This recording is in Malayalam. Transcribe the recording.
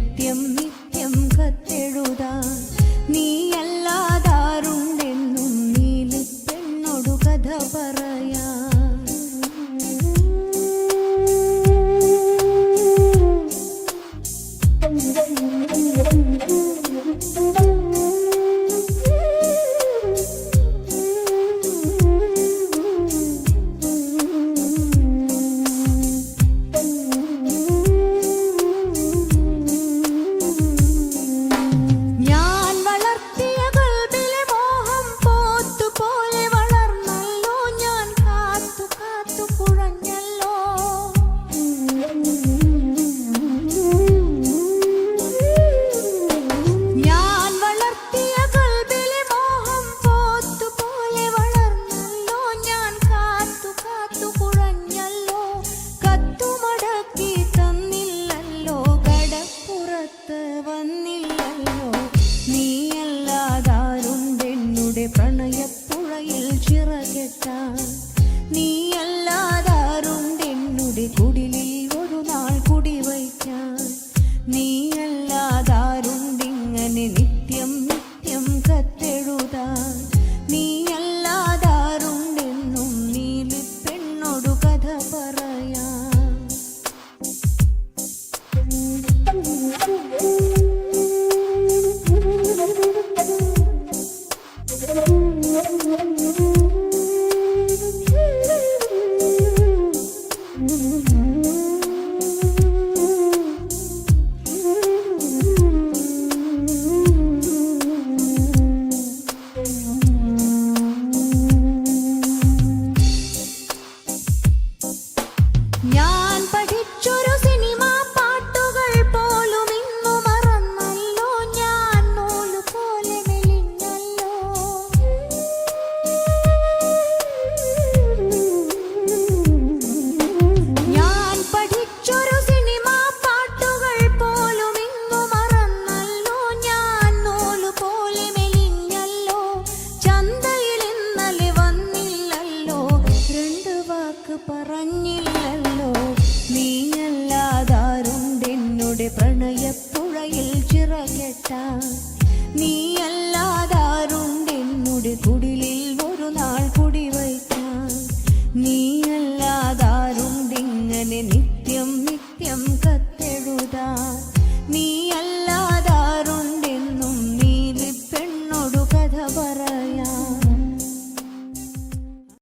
നിത്യം നിത്യം കത്തെഴുതാൻ നീയല്ലാതാരുണ്ടെന്നും നീലിപ്പെണ്ണോടു കഥ പറയാ. പ്രണയപ്പുഴയിൽ ചിറകെട്ടാൻ നീയല്ലാതാരുണ്ടെന്നുടെ കുടിലിൽ ഒരു നാൾ കുടിവയ്ക്കാൻ. നീയല്ലാതാരുണ്ടിങ്ങനെ നിത്യം നിത്യം കത്തെഴുതാൻ നീയല്ലാതാരുണ്ടെന്നും നീലിപ്പെണ്ണോടു കഥ പറയാ. ഞാൻ പഠിച്ചൊരു സിനിമ പാട്ടുകൾ പോലും ഇന്നു മറന്നല്ലോ, ഞാൻ നൂല് പോലെ മെലിഞ്ഞല്ലോ. ഞാൻ പഠിച്ചൊരു സിനിമ പാട്ടുകൾ പോലും ഇന്നു മറന്നല്ലോ, ഞാൻ നൂല് പോലെ മെലിഞ്ഞല്ലോ. ചന്തയിൽ ഇന്നലെ വന്നില്ലല്ലോ, രണ്ട് വാക്ക് പറഞ്ഞില്ലല്ലോ. നീയല്ലാതാരുണ്ടെന്നുടെ പ്രണയപ്പുഴയിൽ ചിറകെട്ടാൻ നീയല്ലാതാരുണ്ടെന്നുടെ കുടിൽ